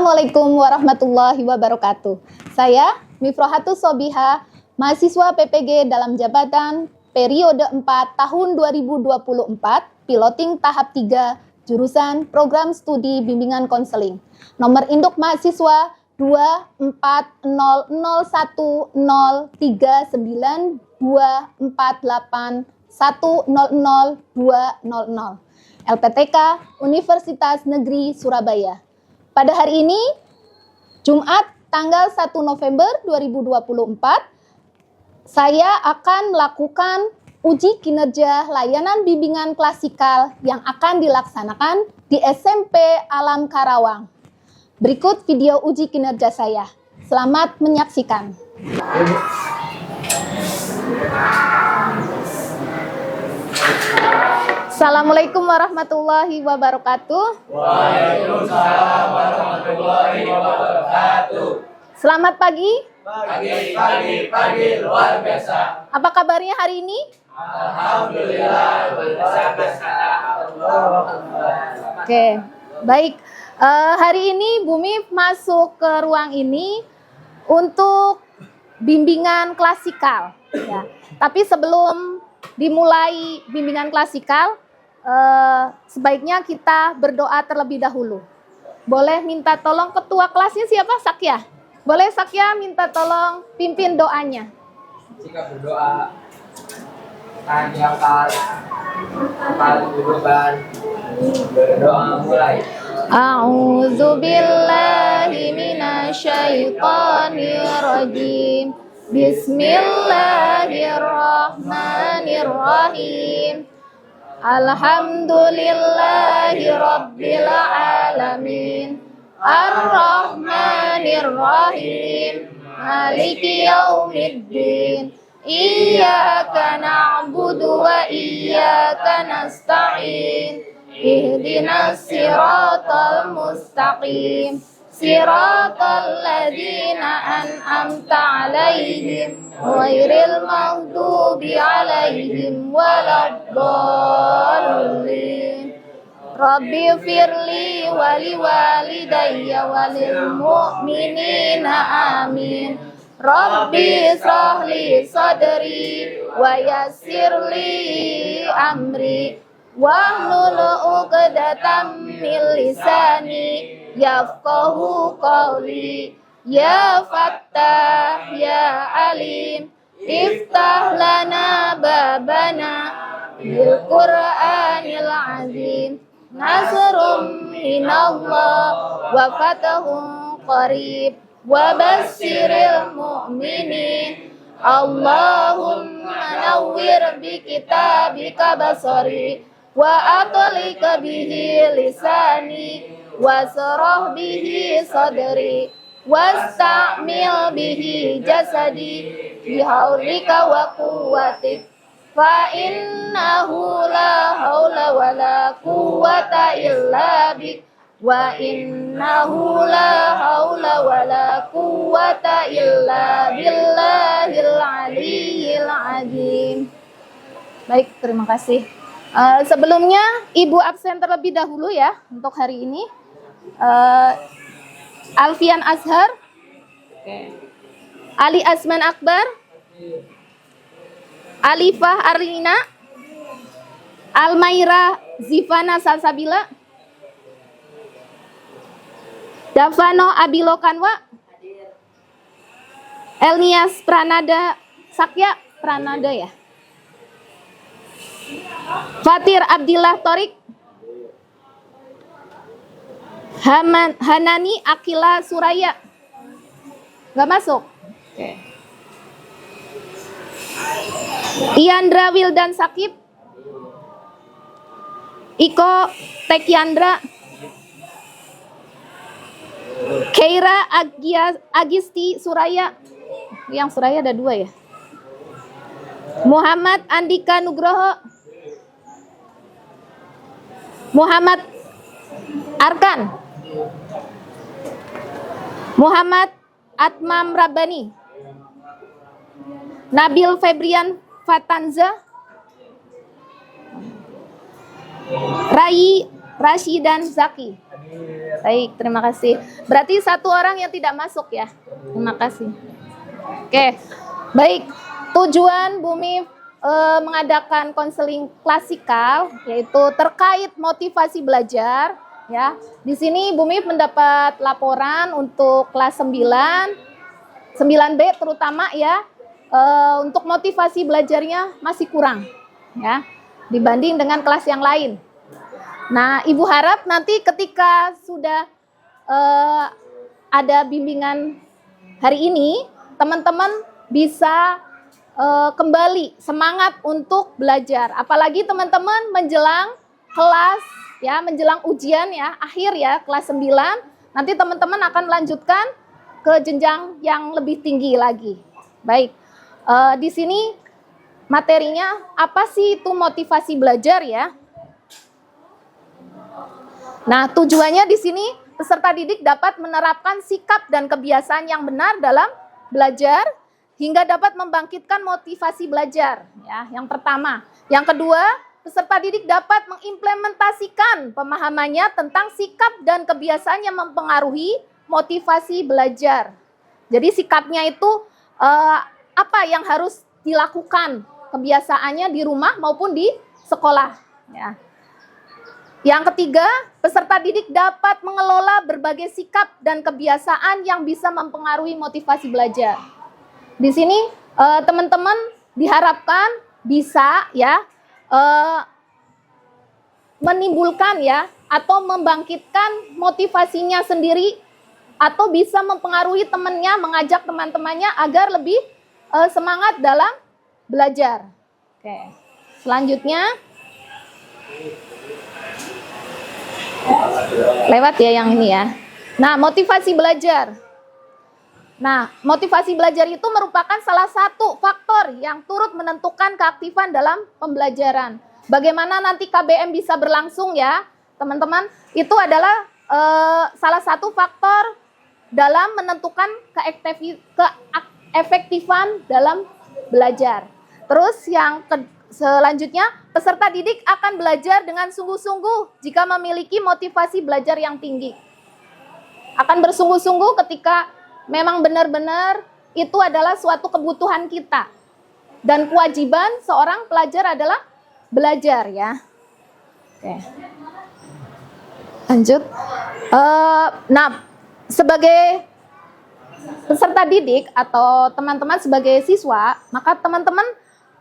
Assalamualaikum warahmatullahi wabarakatuh. Saya Mifrohatus Sobiha, mahasiswa PPG dalam jabatan periode 4 tahun 2024, piloting tahap 3, jurusan program studi bimbingan konseling. Nomor induk mahasiswa 24001939248100200. LPTK Universitas Negeri Surabaya. Pada hari ini, Jumat tanggal 1 November 2024, saya akan melakukan uji kinerja layanan bimbingan klasikal yang akan dilaksanakan di SMP Alam Karawang. Berikut video uji kinerja saya. Selamat menyaksikan. Assalamualaikum warahmatullahi wabarakatuh. Waalaikumsalam warahmatullahi wabarakatuh. Selamat pagi. Pagi, luar biasa. Apa kabarnya hari ini? Alhamdulillah, Oke, baik. Hari ini Bumi masuk ke ruang ini untuk bimbingan klasikal. Ya. Tapi sebelum dimulai bimbingan klasikal, sebaiknya kita berdoa terlebih dahulu. Boleh minta tolong ketua kelasnya siapa? Sakya. Boleh Sakya minta tolong pimpin doanya. Jika berdoa, tangan diangkat, kepala dudukkan, berdoa mulai. A'udzu billahi minasyaitonir rajim. Bismillahirrahmanirrahim. Alhamdulillahi rabbil alamin. Ar-Rahmanir-Rahim. Maliki yaumiddin. Iyyaka na'budu wa iyyaka nasta'in. Ihdinas siratal mustaqim. Siratal ladzina an'amta 'alaihim ghairil maghdubi 'alaihim waladdallin. Rabbi firli wali walidayya walil mu'minina amin. Rabbi israhli sadri wa yassirli amri wahlul 'uqdatam min lisani yafqahu qawli. Ya Fattah ya Alim, iftah lana babana bil Qur'anil azim. Nasrum minallah wa fatahun qarib wa bassiril mu'minin. Allahumma nawwir bi kitabika basari wa atlik bihi lisani wasrah bihi sadri wasta'mil bihi jasadi bihaulika wa quwwatik. Fa innahu la haula wa la quwwata illa bik. Wa innahu la haula wa la quwwata illa billahil aliyyil azim. Baik, terima kasih. Sebelumnya Ibu absen terlebih dahulu ya untuk hari ini. Alfian Azhar, Ali Azman Akbar, Alifah Arlina, Almaira Zifana Salsabila, Davano Abilo Kanwa, Elnias Pranada Sakya Pranada ya, Fatir Abdillah Torik, Hanani Akila Suraya. Gak masuk. Oke. Iandra Wildan Sakib, Iko Tekyandra, Keira Agisti Suraya. Yang Suraya ada 2 ya. Muhammad Andika Nugroho, Muhammad Arkan, Muhammad Atmam Rabbani, Nabil Febrian Fatanza, Rai Rashidan Zaki. Baik, terima kasih. Berarti satu orang yang tidak masuk ya. Terima kasih. Oke, baik. Tujuan Bumi mengadakan konseling klasikal yaitu terkait motivasi belajar. Ya, di sini Bumi mendapat laporan untuk kelas 9B terutama ya, untuk motivasi belajarnya masih kurang ya dibanding dengan kelas yang lain. Nah, Ibu harap nanti ketika sudah ada bimbingan hari ini, teman-teman bisa kembali semangat untuk belajar. Apalagi teman-teman menjelang kelas ya, menjelang ujian ya, akhir ya, kelas 9, nanti teman-teman akan melanjutkan ke jenjang yang lebih tinggi lagi. Baik, di sini materinya apa sih itu motivasi belajar ya? Nah, tujuannya di sini peserta didik dapat menerapkan sikap dan kebiasaan yang benar dalam belajar hingga dapat membangkitkan motivasi belajar ya, yang pertama. Yang kedua, peserta didik dapat mengimplementasikan pemahamannya tentang sikap dan kebiasaan yang mempengaruhi motivasi belajar. Jadi sikapnya itu apa yang harus dilakukan kebiasaannya di rumah maupun di sekolah ya. Yang ketiga, peserta didik dapat mengelola berbagai sikap dan kebiasaan yang bisa mempengaruhi motivasi belajar. Di sini teman-teman diharapkan bisa ya menimbulkan ya atau membangkitkan motivasinya sendiri atau bisa mempengaruhi temannya, mengajak teman-temannya agar lebih semangat dalam belajar. Oke. Selanjutnya lewat ya yang ini ya. Nah, motivasi belajar. Nah, motivasi belajar itu merupakan salah satu faktor yang turut menentukan keaktifan dalam pembelajaran. Bagaimana nanti KBM bisa berlangsung ya, teman-teman? Itu adalah salah satu faktor dalam menentukan keefektifan dalam belajar. Terus yang selanjutnya, peserta didik akan belajar dengan sungguh-sungguh jika memiliki motivasi belajar yang tinggi. Akan bersungguh-sungguh ketika memang benar-benar itu adalah suatu kebutuhan kita. Dan kewajiban seorang pelajar adalah belajar ya. Oke. Lanjut. Nah, sebagai peserta didik atau teman-teman sebagai siswa, maka teman-teman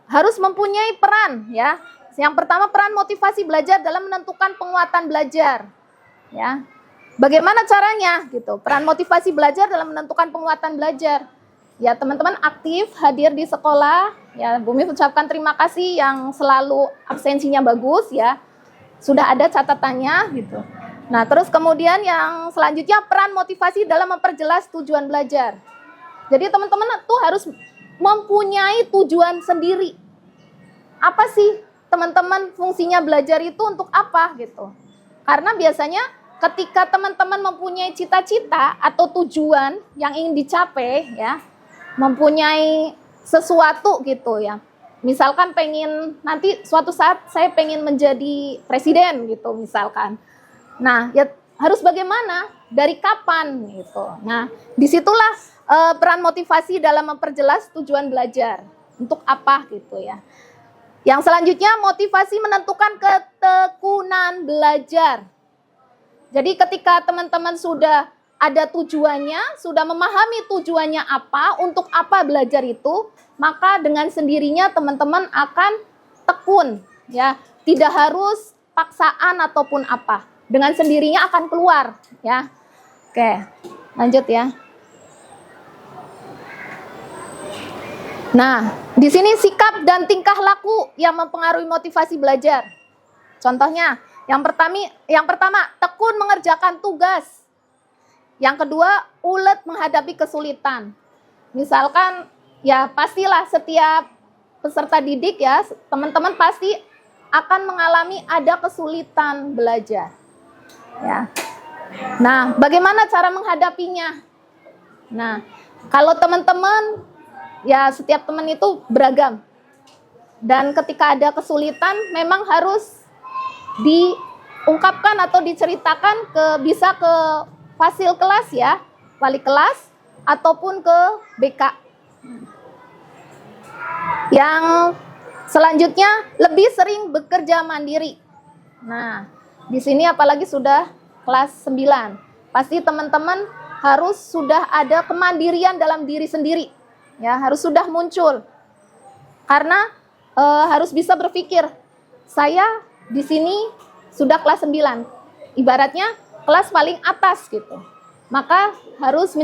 harus mempunyai peran ya. Yang pertama, peran motivasi belajar dalam menentukan penguatan belajar. Ya. Bagaimana caranya gitu? Peran motivasi belajar dalam menentukan penguatan belajar. Ya, teman-teman aktif hadir di sekolah. Ya, Bumi ucapkan terima kasih yang selalu absensinya bagus ya. Sudah ada catatannya gitu. Nah, terus kemudian yang selanjutnya peran motivasi dalam memperjelas tujuan belajar. Jadi teman-teman tuh harus mempunyai tujuan sendiri. Apa sih teman-teman fungsinya belajar itu untuk apa gitu? Karena biasanya ketika teman-teman mempunyai cita-cita atau tujuan yang ingin dicapai ya, mempunyai sesuatu gitu ya. Misalkan pengen nanti suatu saat saya pengen menjadi presiden gitu misalkan. Nah, ya harus bagaimana? Dari kapan gitu. Nah, disitulah peran motivasi dalam memperjelas tujuan belajar. Untuk apa gitu ya. Yang selanjutnya motivasi menentukan ketekunan belajar. Jadi ketika teman-teman sudah ada tujuannya, sudah memahami tujuannya apa, untuk apa belajar itu, maka dengan sendirinya teman-teman akan tekun ya. Tidak harus paksaan ataupun apa. Dengan sendirinya akan keluar ya. Oke, lanjut ya. Nah, di sini sikap dan tingkah laku yang mempengaruhi motivasi belajar. Contohnya, yang pertama, tekun mengerjakan tugas. Yang kedua, ulet menghadapi kesulitan. Misalkan, ya pastilah setiap peserta didik ya, teman-teman pasti akan mengalami ada kesulitan belajar. Ya. Nah, bagaimana cara menghadapinya? Nah, kalau teman-teman, ya setiap teman itu beragam. Dan ketika ada kesulitan, memang harus diungkapkan atau diceritakan bisa ke fasil kelas ya, wali kelas ataupun ke BK. Yang selanjutnya lebih sering bekerja mandiri. Nah, di sini apalagi sudah kelas 9. Pasti teman-teman harus sudah ada kemandirian dalam diri sendiri. Ya, harus sudah muncul. Karena harus bisa berpikir, saya di sini sudah kelas 9. Ibaratnya kelas paling atas gitu. Maka harus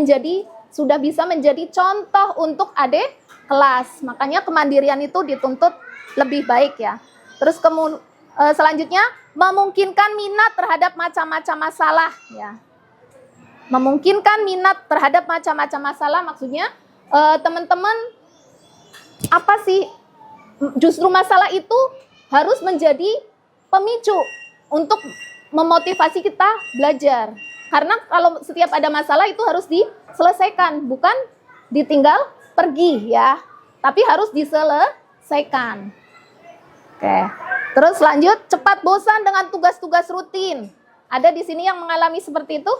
sudah bisa menjadi contoh untuk adik kelas. Makanya kemandirian itu dituntut lebih baik ya. Terus selanjutnya memungkinkan minat terhadap macam-macam masalah ya. Memungkinkan minat terhadap macam-macam masalah maksudnya teman-teman apa sih? Justru masalah itu harus menjadi pemicu untuk memotivasi kita belajar. Karena kalau setiap ada masalah itu harus diselesaikan, bukan ditinggal pergi ya. Tapi harus diselesaikan. Oke. Terus lanjut, cepat bosan dengan tugas-tugas rutin. Ada di sini yang mengalami seperti itu?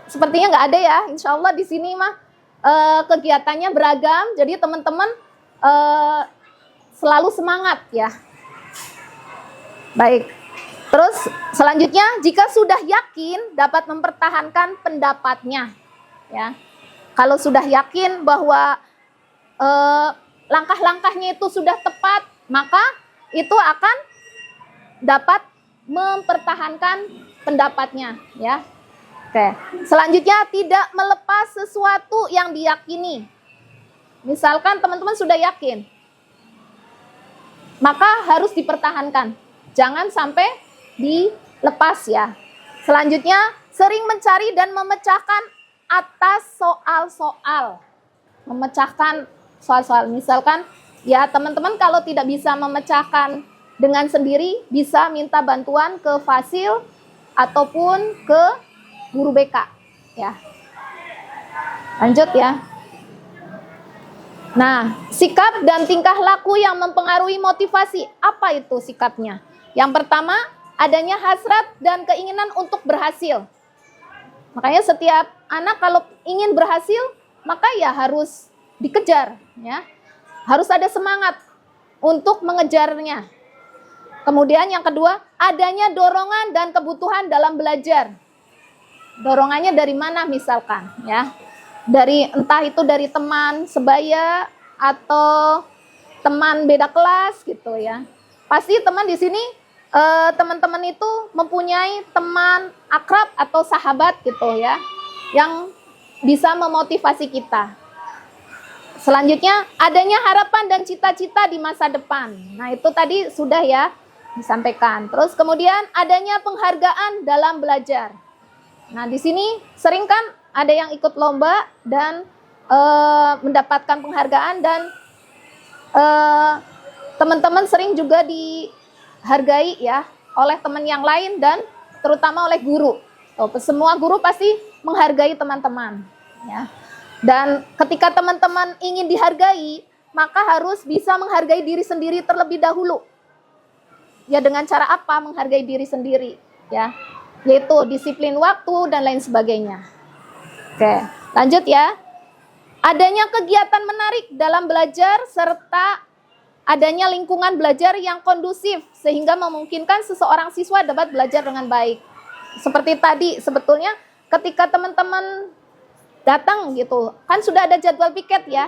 Sepertinya nggak ada ya. Insya Allah di sini mah kegiatannya beragam. Jadi teman-teman selalu semangat ya. Baik. Terus selanjutnya, jika sudah yakin dapat mempertahankan pendapatnya. Ya. Kalau sudah yakin bahwa langkah-langkahnya itu sudah tepat, maka itu akan dapat mempertahankan pendapatnya ya. Oke. Selanjutnya, tidak melepas sesuatu yang diyakini. Misalkan teman-teman sudah yakin, maka harus dipertahankan. Jangan sampai dilepas ya. Selanjutnya, sering mencari dan memecahkan atas soal-soal. Memecahkan soal-soal. Misalkan ya teman-teman kalau tidak bisa memecahkan dengan sendiri, bisa minta bantuan ke fasil ataupun ke guru BK ya. Lanjut ya. Nah, sikap dan tingkah laku yang mempengaruhi motivasi. Apa itu sikapnya? Yang pertama, adanya hasrat dan keinginan untuk berhasil. Makanya setiap anak kalau ingin berhasil, maka ya harus dikejar ya. Harus ada semangat untuk mengejarnya. Kemudian yang kedua, adanya dorongan dan kebutuhan dalam belajar. Dorongannya dari mana misalkan ya? Entah itu dari teman sebaya atau teman beda kelas gitu ya. Pasti teman di sini teman-teman itu mempunyai teman akrab atau sahabat gitu ya, yang bisa memotivasi kita. Selanjutnya, adanya harapan dan cita-cita di masa depan. Nah, itu tadi sudah ya disampaikan. Terus kemudian adanya penghargaan dalam belajar. Nah, di sini sering kan ada yang ikut lomba dan mendapatkan penghargaan dan teman-teman sering juga dihargai ya oleh teman yang lain dan terutama oleh guru. Semua guru pasti menghargai teman-teman ya. Dan ketika teman-teman ingin dihargai, maka harus bisa menghargai diri sendiri terlebih dahulu. Ya dengan cara apa menghargai diri sendiri ya? Yaitu disiplin waktu dan lain sebagainya. Oke, lanjut ya. Adanya kegiatan menarik dalam belajar serta adanya lingkungan belajar yang kondusif sehingga memungkinkan seseorang siswa dapat belajar dengan baik. Seperti tadi sebetulnya ketika teman-teman datang gitu, kan sudah ada jadwal piket ya.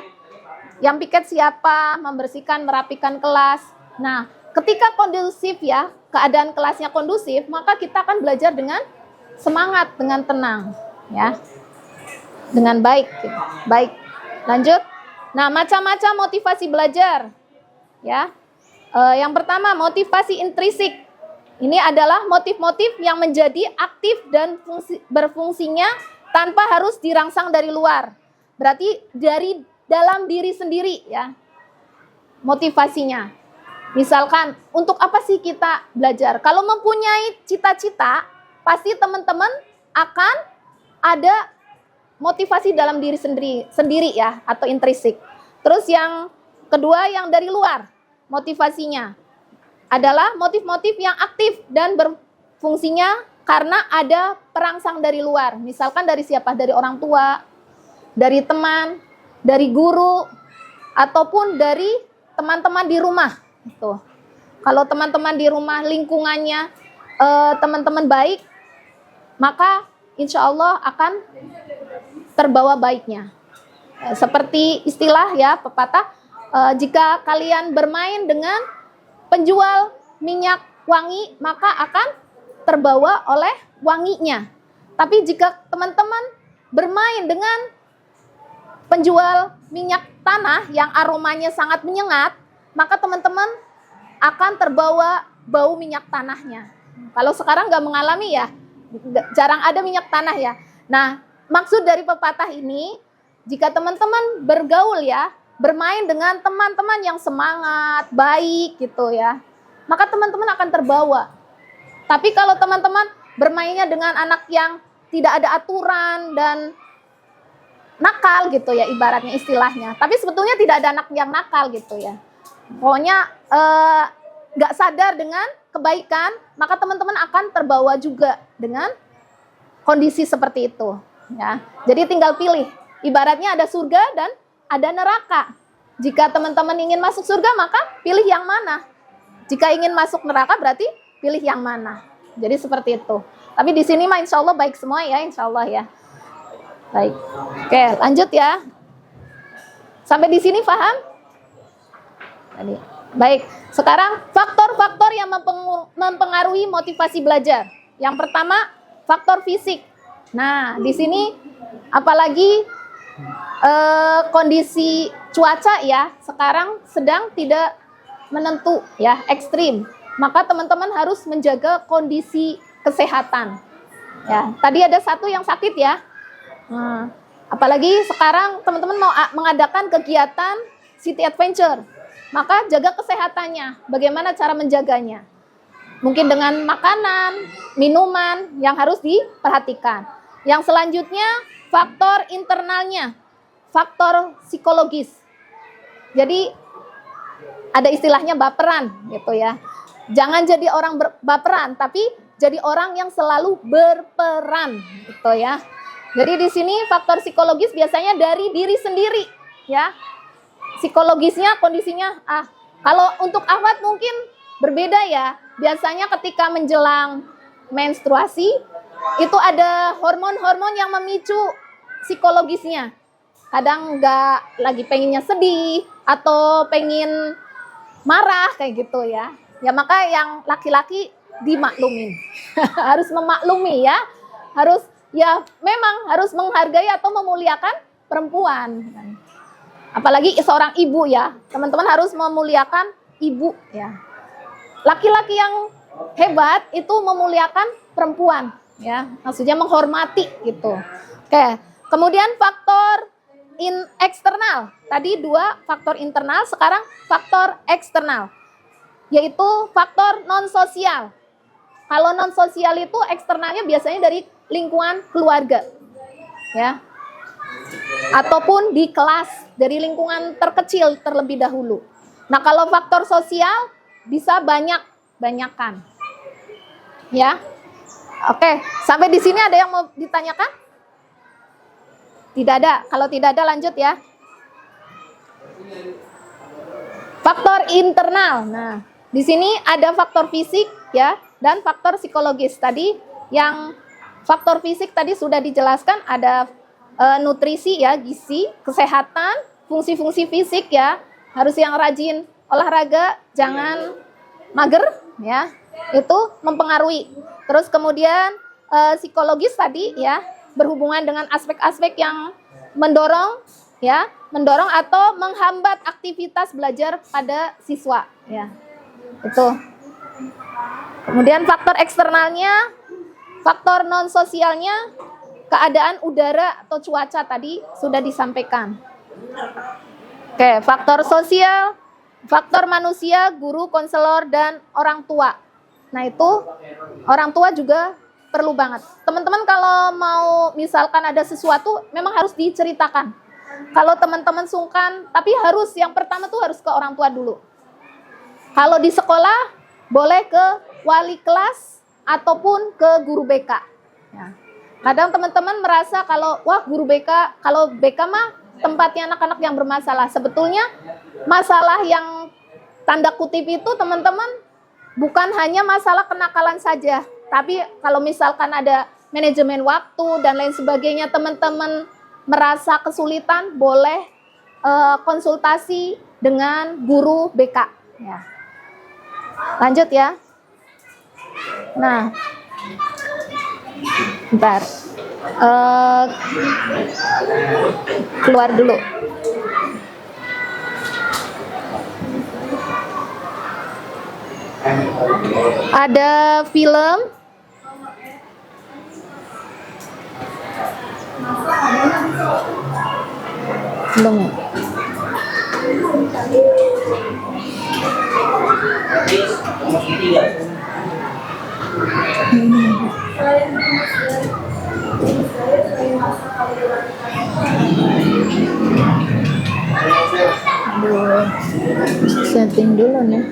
Yang piket siapa, membersihkan, merapikan kelas. Nah, ketika kondusif ya, keadaan kelasnya kondusif, maka kita akan belajar dengan semangat, dengan tenang ya. Dengan baik gitu. Baik. Lanjut. Nah, macam-macam motivasi belajar. Ya. Yang pertama, motivasi intrinsik. Ini adalah motif-motif yang menjadi aktif dan berfungsinya tanpa harus dirangsang dari luar. Berarti dari dalam diri sendiri ya. Motivasinya. Misalkan, untuk apa sih kita belajar? Kalau mempunyai cita-cita, pasti teman-teman akan ada motivasi dalam diri sendiri ya, atau intrinsik. Terus yang kedua yang dari luar, motivasinya adalah motif-motif yang aktif dan fungsinya karena ada perangsang dari luar. Misalkan dari siapa? Dari orang tua, dari teman, dari guru, ataupun dari teman-teman di rumah. Gitu. Kalau teman-teman di rumah lingkungannya teman-teman baik, maka insya Allah akan terbawa baiknya. Seperti istilah ya pepatah, jika kalian bermain dengan penjual minyak wangi, maka akan terbawa oleh wanginya. Tapi jika teman-teman bermain dengan penjual minyak tanah yang aromanya sangat menyengat, maka teman-teman akan terbawa bau minyak tanahnya. Kalau sekarang nggak mengalami ya, jarang ada minyak tanah ya. Nah, maksud dari pepatah ini, jika teman-teman bergaul ya, bermain dengan teman-teman yang semangat, baik gitu ya, maka teman-teman akan terbawa. Tapi kalau teman-teman bermainnya dengan anak yang tidak ada aturan dan nakal gitu ya, ibaratnya istilahnya. Tapi sebetulnya tidak ada anak yang nakal gitu ya. Pokoknya nggak sadar dengan kebaikan, maka teman-teman akan terbawa juga dengan kondisi seperti itu. Ya. Jadi tinggal pilih. Ibaratnya ada surga dan ada neraka. Jika teman-teman ingin masuk surga, maka pilih yang mana. Jika ingin masuk neraka, berarti pilih yang mana. Jadi seperti itu. Tapi di sini mah insya Allah baik semua ya, insya Allah ya. Baik. Oke, lanjut ya. Sampai di sini paham? Tadi. Baik. Sekarang faktor-faktor yang mempengaruhi motivasi belajar. Yang pertama, faktor fisik. Nah, di sini apalagi kondisi cuaca ya sekarang sedang tidak menentu ya, ekstrim. Maka teman-teman harus menjaga kondisi kesehatan. Ya, tadi ada satu yang sakit ya. Apalagi sekarang teman-teman mau mengadakan kegiatan city adventure, maka jaga kesehatannya. Bagaimana cara menjaganya? Mungkin dengan makanan, minuman yang harus diperhatikan. Yang selanjutnya faktor internalnya, faktor psikologis. Jadi ada istilahnya baperan gitu ya. Jangan jadi orang baperan, tapi jadi orang yang selalu berperan gitu ya. Jadi di sini faktor psikologis biasanya dari diri sendiri ya. Psikologisnya, kondisinya kalau untuk akhwat mungkin berbeda ya. Biasanya ketika menjelang menstruasi itu ada hormon-hormon yang memicu psikologisnya. Kadang nggak lagi pengennya sedih atau pengen marah kayak gitu ya. Ya maka yang laki-laki dimaklumin. Harus memaklumi ya. Harus ya memang harus menghargai atau memuliakan perempuan. Apalagi seorang ibu ya. Teman-teman harus memuliakan ibu ya. Laki-laki yang hebat itu memuliakan perempuan ya. Maksudnya menghormati gitu. Oke. Kemudian faktor eksternal. Tadi 2 faktor internal, sekarang faktor eksternal. Yaitu faktor non-sosial. Kalau non-sosial itu eksternalnya biasanya dari lingkungan keluarga. Ya. Ataupun di kelas, dari lingkungan terkecil terlebih dahulu. Nah, kalau faktor sosial bisa banyak-banyakan. Ya. Oke, sampai di sini ada yang mau ditanyakan? Tidak ada. Kalau tidak ada lanjut ya. Faktor internal. Nah, di sini ada faktor fisik ya dan faktor psikologis. Tadi yang faktor fisik tadi sudah dijelaskan, ada nutrisi ya, gizi, kesehatan, fungsi-fungsi fisik ya. Harus yang rajin olahraga, jangan mager ya. Itu mempengaruhi. Terus kemudian psikologis tadi ya, berhubungan dengan aspek-aspek yang mendorong atau menghambat aktivitas belajar pada siswa ya. Itu. Kemudian faktor eksternalnya, faktor non sosialnya, keadaan udara atau cuaca tadi sudah disampaikan. Oke, faktor sosial, faktor manusia, guru, konselor dan orang tua. Nah, itu orang tua juga perlu banget. Teman-teman kalau mau misalkan ada sesuatu memang harus diceritakan. Kalau teman-teman sungkan, tapi harus yang pertama tuh harus ke orang tua dulu. Kalau di sekolah boleh ke wali kelas ataupun ke guru BK. Ya. Kadang teman-teman merasa kalau wah guru BK, kalau BK mah tempatnya anak-anak yang bermasalah. Sebetulnya masalah yang tanda kutip itu teman-teman bukan hanya masalah kenakalan saja, tapi kalau misalkan ada manajemen waktu dan lain sebagainya, teman-teman merasa kesulitan, boleh konsultasi dengan guru BK. Ya. Lanjut ya. Nah, bentar. Keluar dulu. Ada film. Belum ya? Aduh, setting dulu nih.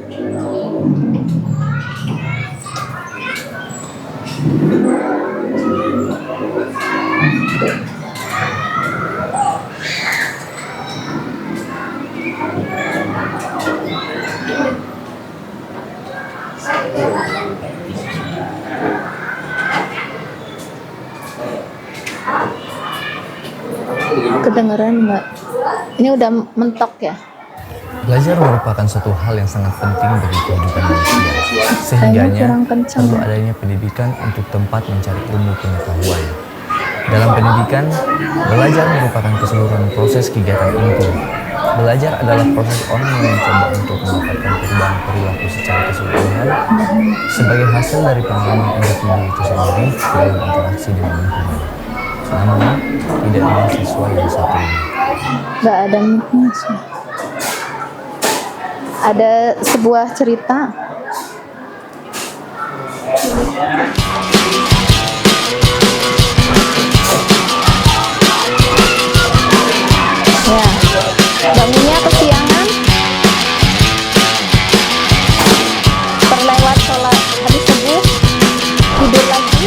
Kedengeran nggak? Ini udah mentok ya? Belajar merupakan suatu hal yang sangat penting bagi kehidupan manusia. Sehingganya perlu adanya pendidikan untuk tempat mencari ilmu pengetahuan. Dalam pendidikan, belajar merupakan keseluruhan proses kegiatan inti. Belajar adalah proses orang yang mencoba untuk mendapatkan perubahan perilaku secara keseluruhan sebagai hasil dari pengalaman individu itu sendiri dalam interaksi dengan lingkungan. Namun, tidak dengan siswa yang satu ini. Nggak ada mic-nya sih. Ada sebuah cerita. Ya, bangunnya kesiangan. Terlewat sholat habis subuh, tidur lagi.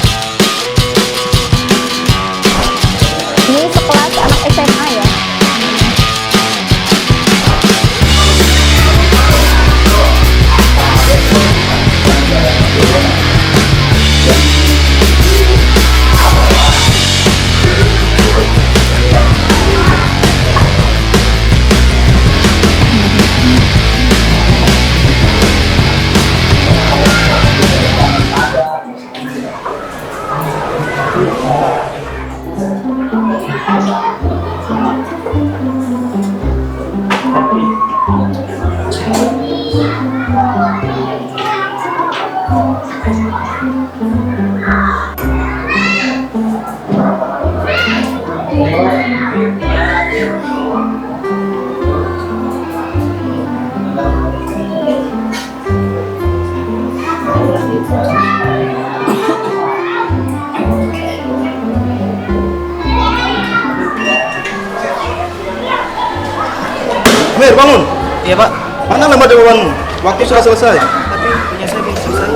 Ini sekelas anak SMA ya. Mir, bangun. Iya Pak, Mana lembar jawabanmu? Waktu sudah selesai. tapi punya saya belum selesai.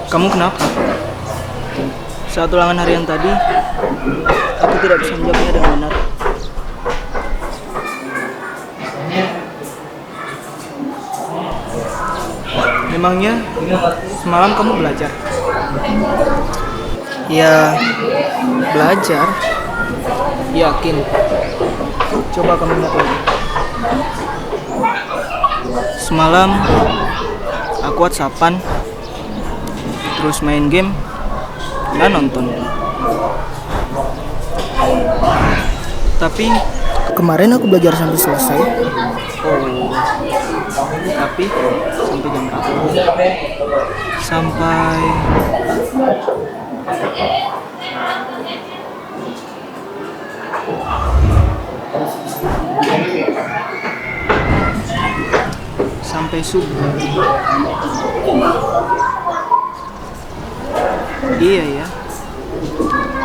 Kamu kenapa? Saat ulangan harian tadi, aku tidak bisa menjawabnya dengan benar. Memangnya semalam kamu belajar? Ya, belajar. Yakin? Coba kamu lihat lagi. Semalam aku WhatsAppan, terus main game dan nonton. Tapi kemarin aku belajar sampai selesai. Oh, tapi sampai jam berapa? sampai subuh. Iya ya.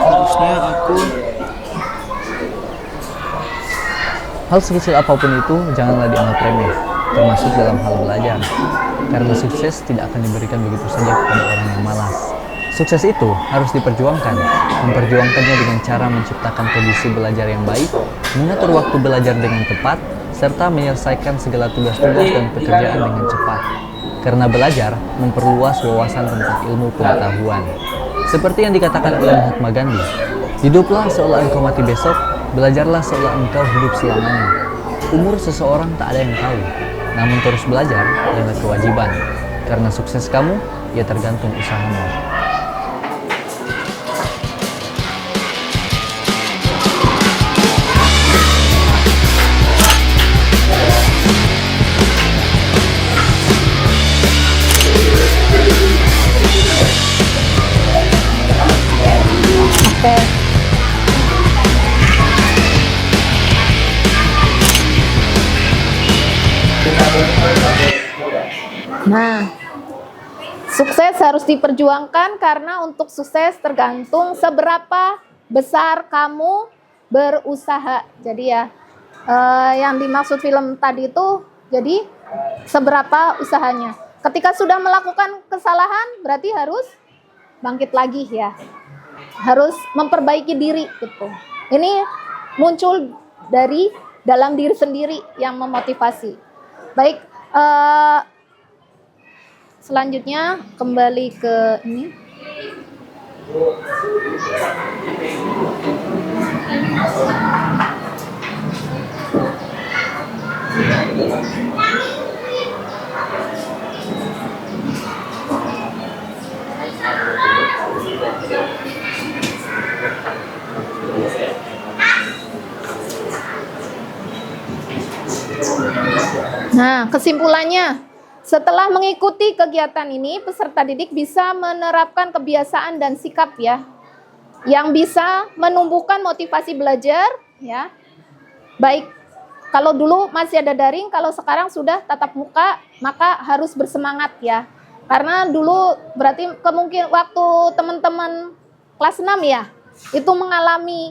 Harusnya aku Hal sekecil apapun itu janganlah dianggap remeh, termasuk dalam hal belajar. Karena sukses tidak akan diberikan begitu saja kepada orang yang malas. Sukses itu harus diperjuangkan, memperjuangkannya dengan cara menciptakan kondisi belajar yang baik, mengatur waktu belajar dengan tepat, serta menyelesaikan segala tugas-tugas dan pekerjaan dengan cepat. Karena belajar memperluas wawasan tentang ilmu pengetahuan. Seperti yang dikatakan oleh Mahatma Gandhi, hiduplah seolah engkau mati besok, belajarlah seolah engkau hidup selamanya. Umur seseorang tak ada yang tahu, namun terus belajar adalah kewajiban. Karena sukses kamu, ya tergantung usahamu. Oke. Nah, sukses harus diperjuangkan karena untuk sukses tergantung seberapa besar kamu berusaha. Jadi ya, yang dimaksud film tadi itu, jadi seberapa usahanya. Ketika sudah melakukan kesalahan, berarti harus bangkit lagi ya. Harus memperbaiki diri gitu. Ini muncul dari dalam diri sendiri yang memotivasi. Baik, selanjutnya kembali ke ini. Nah, kesimpulannya, setelah mengikuti kegiatan ini, peserta didik bisa menerapkan kebiasaan dan sikap ya, yang bisa menumbuhkan motivasi belajar ya. Baik, kalau dulu masih ada daring, kalau sekarang sudah tatap muka, maka harus bersemangat ya. Karena dulu berarti kemungkinan waktu teman-teman kelas 6 ya, itu mengalami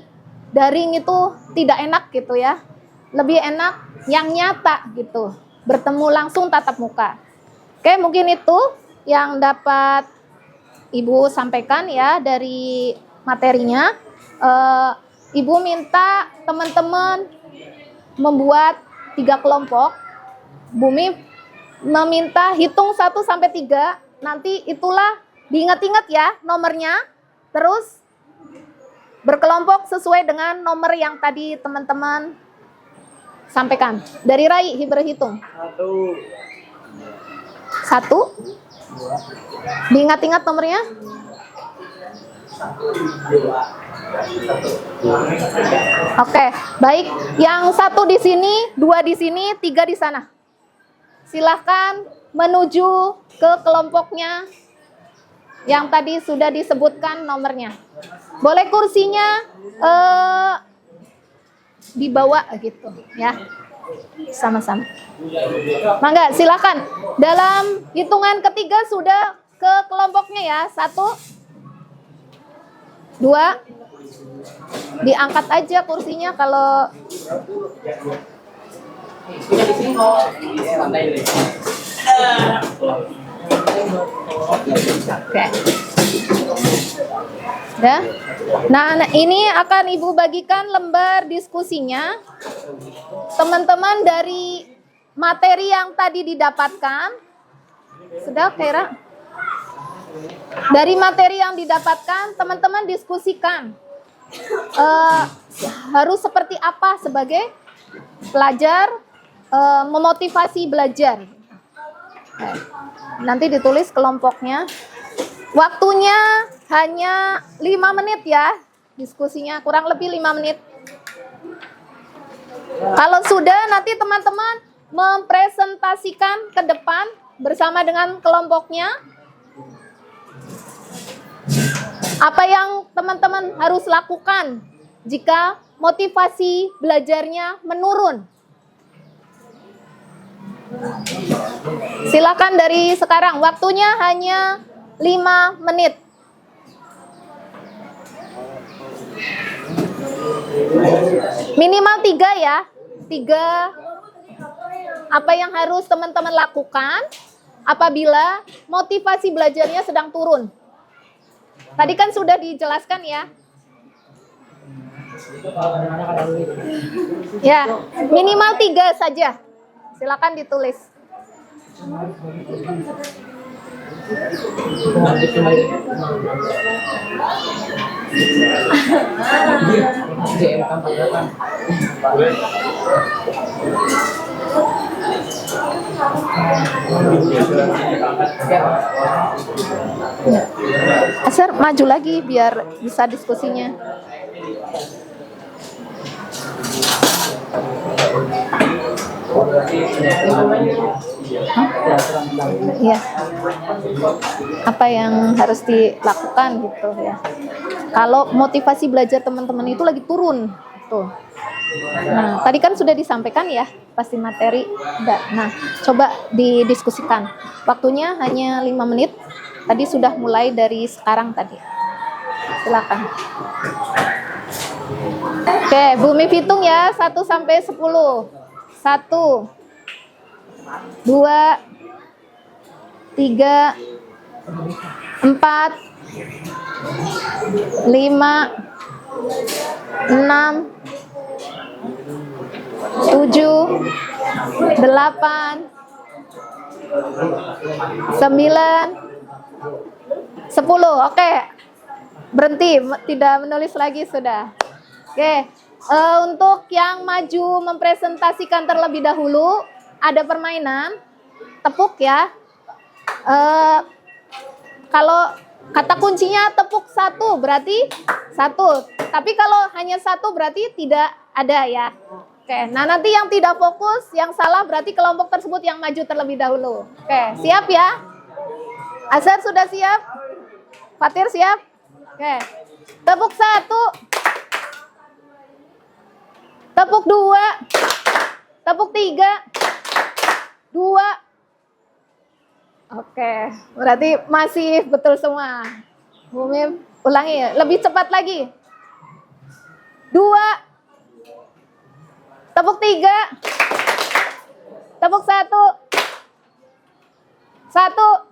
daring itu tidak enak gitu ya. Lebih enak yang nyata gitu, bertemu langsung tatap muka. Oke, mungkin itu yang dapat Ibu sampaikan ya dari materinya. Ibu minta teman-teman membuat 3 kelompok. Bumi meminta hitung 1 sampai 3. Nanti itulah diingat-ingat ya nomornya. Terus berkelompok sesuai dengan nomor yang tadi teman-teman sampaikan. Dari Rai, berhitung. 1. Diingat-ingat nomornya. Oke, baik. Yang 1 di sini, 2 di sini, 3 di sana. Silahkan menuju ke kelompoknya yang tadi sudah disebutkan nomornya. Boleh kursinya dibawa gitu ya, sama-sama. Mangga, silakan. Dalam hitungan ketiga sudah ke kelompoknya ya. 1, 2, diangkat aja kursinya kalau oke. Udah. Nah, ini akan Ibu bagikan lembar diskusinya. Teman-teman dari materi yang tadi didapatkan, sudah Kira? Dari materi yang didapatkan, teman-teman diskusikan. Harus seperti apa sebagai pelajar memotivasi belajar. Nanti ditulis kelompoknya. Waktunya hanya 5 menit ya, diskusinya kurang lebih 5 menit. Kalau sudah, nanti teman-teman mempresentasikan ke depan bersama dengan kelompoknya. Apa yang teman-teman harus lakukan jika motivasi belajarnya menurun? Silakan dari sekarang. Waktunya hanya 5 menit. Minimal 3 ya. 3. Apa yang harus teman-teman lakukan apabila motivasi belajarnya sedang turun? Tadi kan sudah dijelaskan ya. Ya, minimal 3 saja. Silakan ditulis. Asar maju lagi biar bisa diskusinya. Iya. Apa yang harus dilakukan gitu ya. Kalau motivasi belajar teman-teman itu lagi turun tuh. Nah, tadi kan sudah disampaikan ya, pasti materi. Nah, coba didiskusikan. Waktunya hanya 5 menit. Tadi sudah mulai dari sekarang tadi. Silakan. Oke, Bumi hitung ya, 1 sampai 10. 1, 2, 3, 4, 5, 6, 7, 8, 9, 10. Oke. Berhenti, tidak menulis lagi sudah. Oke. Untuk yang maju mempresentasikan terlebih dahulu, ada permainan tepuk ya. Kalau kata kuncinya tepuk 1 berarti 1. Tapi kalau hanya 1 berarti tidak ada ya. Oke, nah nanti yang tidak fokus, yang salah berarti kelompok tersebut yang maju terlebih dahulu. Oke, siap ya? Azhar sudah siap? Fatir siap? Oke, tepuk 1. Tepuk 2. Tepuk 3. 2. Oke, berarti masih betul semua. Bumi ulangi ya, lebih cepat lagi. 2. Tepuk 3. Tepuk 1. 1.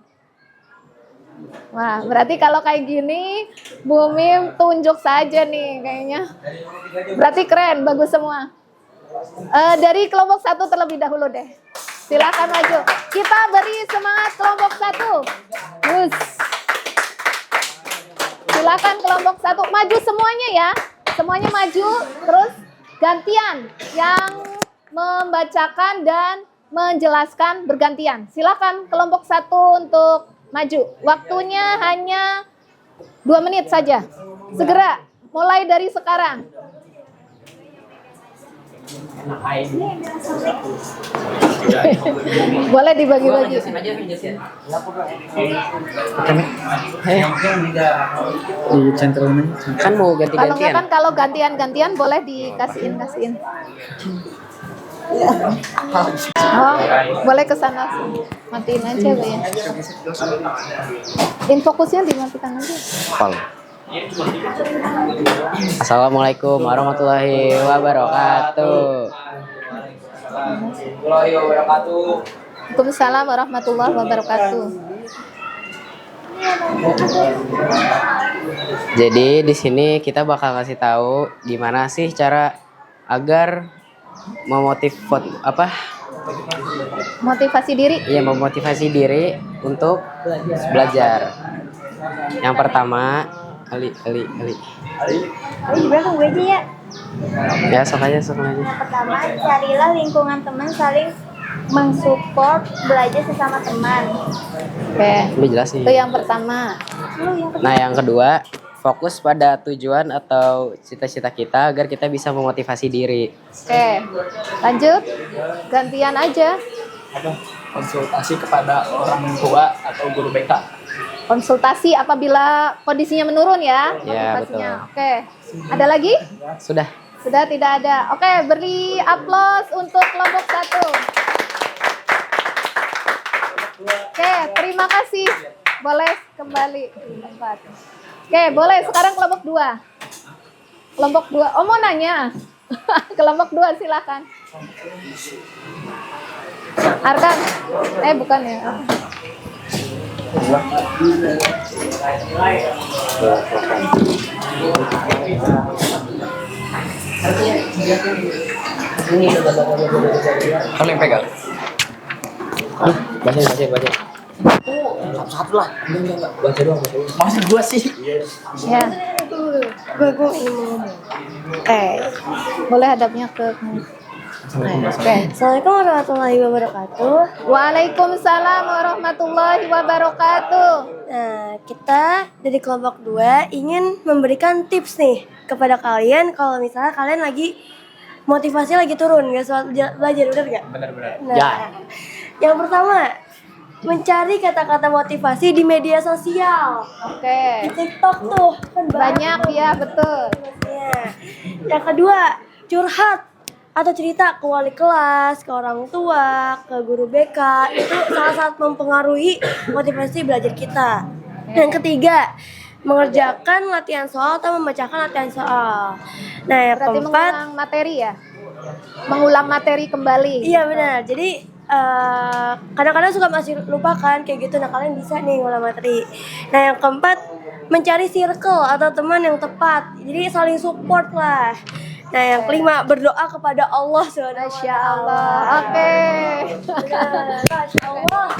Wah, berarti kalau kayak gini Bumi tunjuk saja nih kayaknya. Berarti keren, bagus semua. Dari kelompok 1 terlebih dahulu deh. Silakan maju. Kita beri semangat kelompok 1. Yes. Silakan kelompok 1 maju semuanya ya. Semuanya maju, terus gantian yang membacakan dan menjelaskan bergantian. Silakan kelompok 1 untuk maju. Waktunya hanya 2 menit saja. Segera, mulai dari sekarang. Boleh dibagi-bagi. Di center ini Kan mau Kalau nggak ganti-gantian. kan kalau gantian-gantian boleh dikasihin. Oh, boleh ke sana. Matiin aja Bu ya. Infokusnya dimatikan aja. Assalamualaikum warahmatullahi wabarakatuh. Waalaikumsalam warahmatullahi wabarakatuh. Jadi di sini kita bakal kasih tahu gimana sih cara agar Motivasi diri. Iya, memotivasi diri untuk belajar. Yang pertama, Ali. Berapa gue aja ya? Ya, sok aja. Yang pertama, carilah lingkungan teman saling mensupport belajar sesama teman. Oke. Lebih jelas sih. Itu yang pertama. Nah, yang kedua, fokus pada tujuan atau cita-cita kita agar kita bisa memotivasi diri. Oke. Lanjut. Gantian aja. konsultasi kepada orang tua atau guru BK. Konsultasi apabila kondisinya menurun ya. Ya, motivasinya. betul. Oke. Ada lagi? Sudah. Sudah tidak ada. Oke, beri aplaus untuk kelompok 1. Oke, terima kasih. Boleh kembali ke tempat. Oke, boleh sekarang kelompok 2. Kelompok 2. Oh, mau nanya. Kelompok 2 silakan. Arkan. Bukan ya. Kalau yang pegang. Baca. Satu lah. Enggak. Baca doang. Masih gua sih. Ya. Gue ini mau ngomong. Boleh hadapnya ke Oke. Assalamualaikum warahmatullahi wabarakatuh. Waalaikumsalam warahmatullahi wabarakatuh. Nah, kita dari kelompok 2 ingin memberikan tips nih kepada kalian kalau misalnya kalian lagi motivasi lagi turun, gak soal belajar, bener gak? Benar-benar. Nah, Ya. yang pertama, mencari kata-kata motivasi di media sosial. Oke. Di TikTok tuh kan Banyak ya, betul. motivasinya. Yang kedua, curhat atau cerita ke wali kelas, ke orang tua, ke guru BK, itu sangat-sangat mempengaruhi motivasi belajar kita. Yang ketiga, mengerjakan latihan soal atau membacakan latihan soal. Nah, yang Berarti keempat, mengulang materi ya? Mengulang materi kembali. iya benar. Jadi kadang-kadang suka masih lupakan kayak gitu. Nah, kalian bisa nih ngulang materi. Nah, yang keempat, mencari circle atau teman yang tepat. Jadi saling support lah. Nah, yang kelima, berdoa kepada Allah SWT. Masya Allah. Oke. Masya Allah.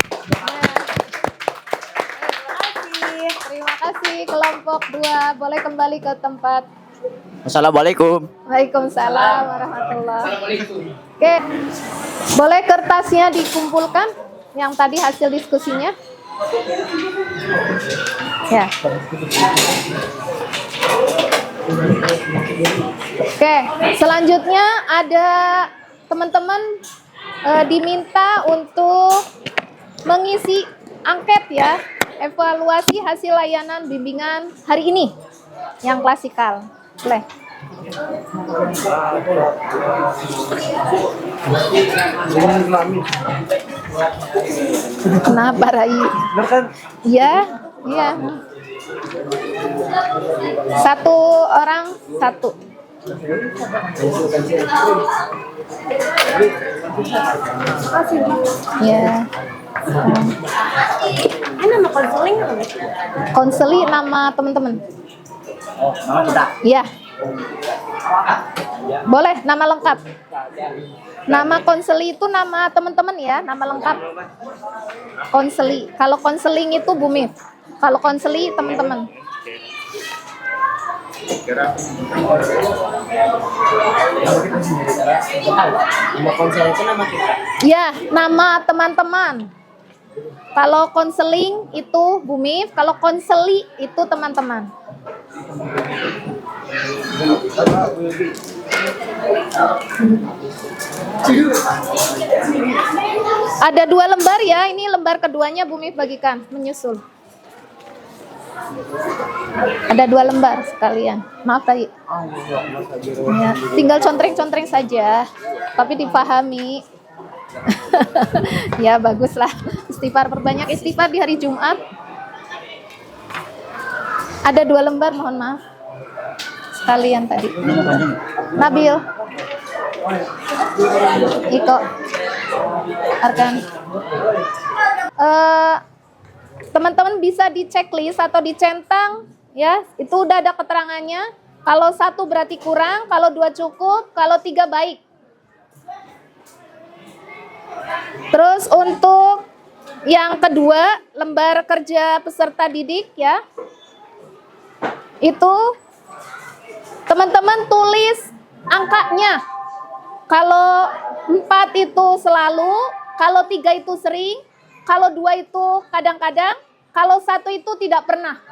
Terima kasih kelompok 2. Boleh kembali ke tempat. Assalamualaikum. Waalaikumsalam warahmatullahi. Oke. Boleh kertasnya dikumpulkan yang tadi hasil diskusinya? Ya. Oke, selanjutnya ada teman-teman diminta untuk mengisi angket ya, evaluasi hasil layanan bimbingan hari ini yang klasikal. Boleh. Kenapa Rai? Iya, iya. Satu orang satu. Ya. Ini nama konseling apa? Konseli nama teman-teman. Oh, nama kita. Iya. Boleh nama lengkap. Nama konseli itu nama teman-teman ya, nama lengkap. Konseli. Kalau konseling itu Bumi. Kalau konseli teman-teman. Nama konser itu nama kita. Ya, nama teman-teman. Kalau konseling itu Bumi, kalau konseli itu teman-teman. Ada 2 lembar ya, ini lembar keduanya Bumi bagikan, menyusul. Ada 2 lembar sekalian. Maaf tadi. Ya, tinggal contreng-contreng saja, tapi dipahami. Ya baguslah. Istighfar, perbanyak istighfar di hari Jumat. Ada 2 lembar, mohon maaf. Sekalian tadi. Nabil. Iko. Arkan. Teman-teman bisa di checklist atau dicentang ya, itu udah ada keterangannya. Kalau 1 berarti kurang, kalau 2 cukup, kalau 3 baik. Terus untuk yang kedua, lembar kerja peserta didik ya, itu teman-teman tulis angkanya. Kalau 4 itu selalu, kalau 3 itu sering, kalau 2 itu kadang-kadang, kalau 1 itu tidak pernah.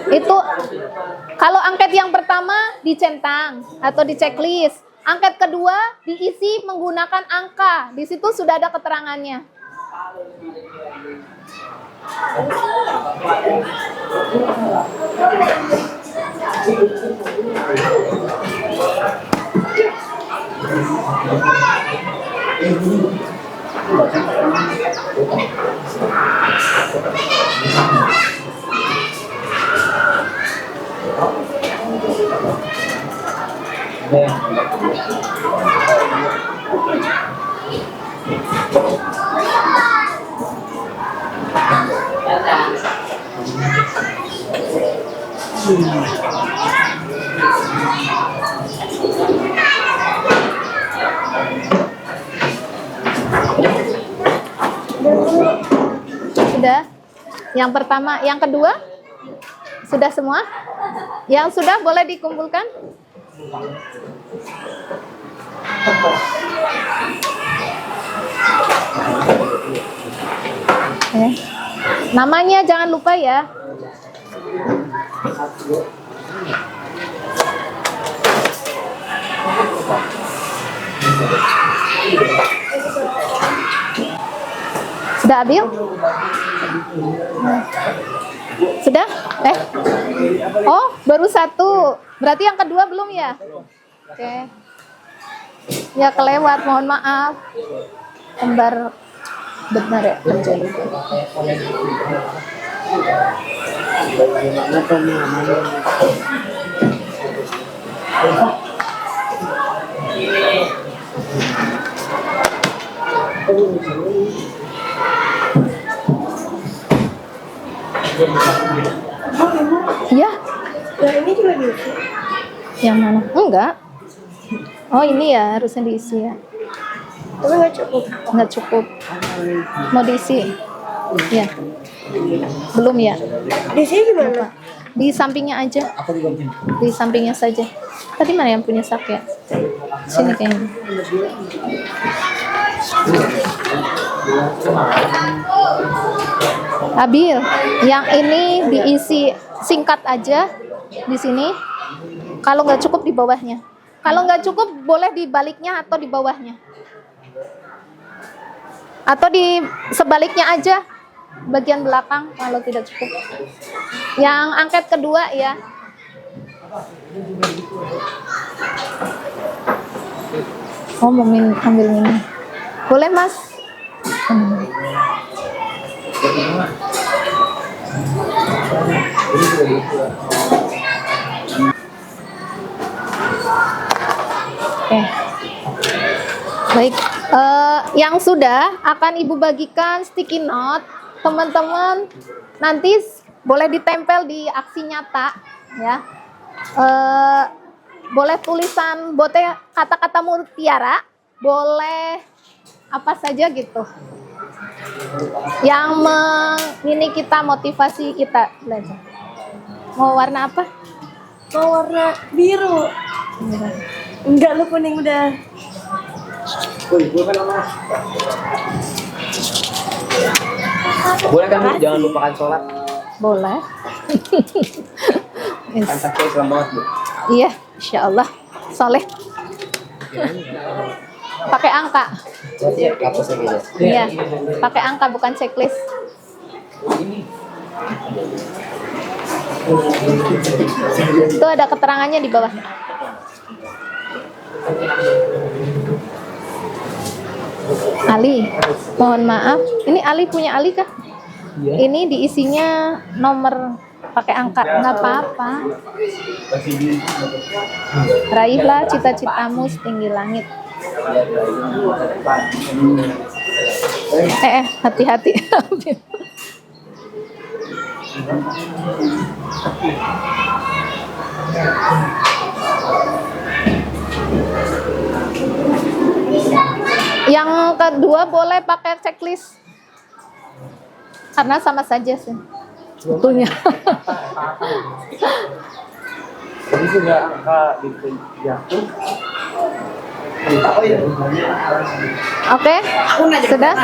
Itu kalau angket yang pertama dicentang atau di checklist. Angket kedua diisi menggunakan angka. Di situ sudah ada keterangannya. Sudah? Yang pertama, yang kedua? Sudah semua? Yang sudah boleh dikumpulkan? Oke. Namanya jangan lupa ya. Sudah, Abil? Sudah? Oh, baru satu. Berarti yang kedua belum ya? Oke. Ya kelewat, mohon maaf. Kembar benar ya terjadi. Ya. Nah, ini juga diisi. Yang mana? Enggak. Oh, ini ya harusnya diisi ya. Tapi nggak cukup. Enggak cukup. Mau diisi? Ya. Belum ya? Di sini gimana? Di sampingnya aja. Di sampingnya saja. Tadi mana yang punya sak ya? Sini kayaknya. Abil, yang ini diisi singkat aja di sini. Kalau nggak cukup di bawahnya. Kalau nggak cukup boleh di baliknya atau di bawahnya. Atau di sebaliknya aja, bagian belakang kalau tidak cukup. Yang angket kedua ya. Oh, mau ambil minum. Boleh, Mas? Oke. Baik, yang sudah akan Ibu bagikan sticky note. Teman-teman nanti boleh ditempel di aksi nyata ya. Boleh tulisan kata-kata mutiara, boleh apa saja gitu. Yang ini kita motivasi kita belajar. Mau warna apa? Mau warna biru. Enggak, lu kuning udah. Boleh kan, Bu? Jangan lupakan sholat. Boleh. Yes. Saya Islam banget, Bu. Iya, insya Allah. Soleh. Pakai angka. Iya, pakai angka bukan checklist. Itu ada keterangannya di bawah. Ali, mohon maaf. Ini Ali punya Ali kah? Ini diisinya nomor pakai angka, nggak apa-apa. Raihlah cita-citamu setinggi langit. Hati-hati. Yang kedua boleh pakai checklist karena sama saja sih sebetulnya. Jadi sudah angka jatuh. Oke, sudah.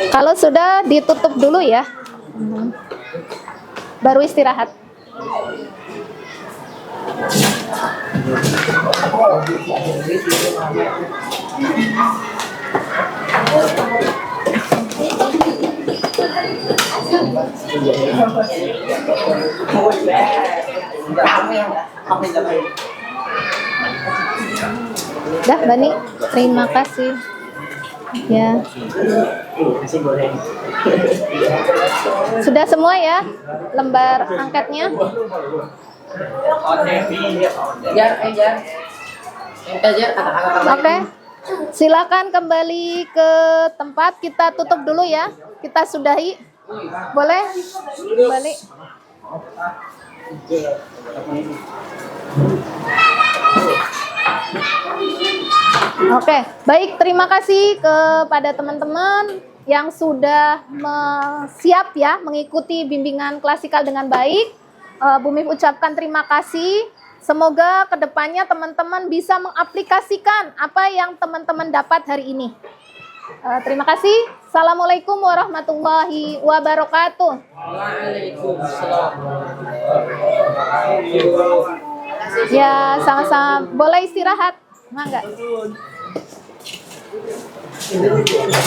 Kalau sudah ditutup dulu ya, baru istirahat. Dah, Bani. Terima kasih. Ya. Sudah semua ya lembar angkatnya? Oke. Silakan kembali ke tempat. Kita tutup dulu ya. Kita sudahi. Boleh? Kembali. Oke, baik. Terima kasih kepada teman-teman yang sudah siap ya mengikuti bimbingan klasikal dengan baik. Bumi ucapkan terima kasih. Semoga kedepannya teman-teman bisa mengaplikasikan apa yang teman-teman dapat hari ini. Terima kasih. Assalamualaikum warahmatullahi wabarakatuh. Ya, sama-sama. Boleh istirahat. Mangga.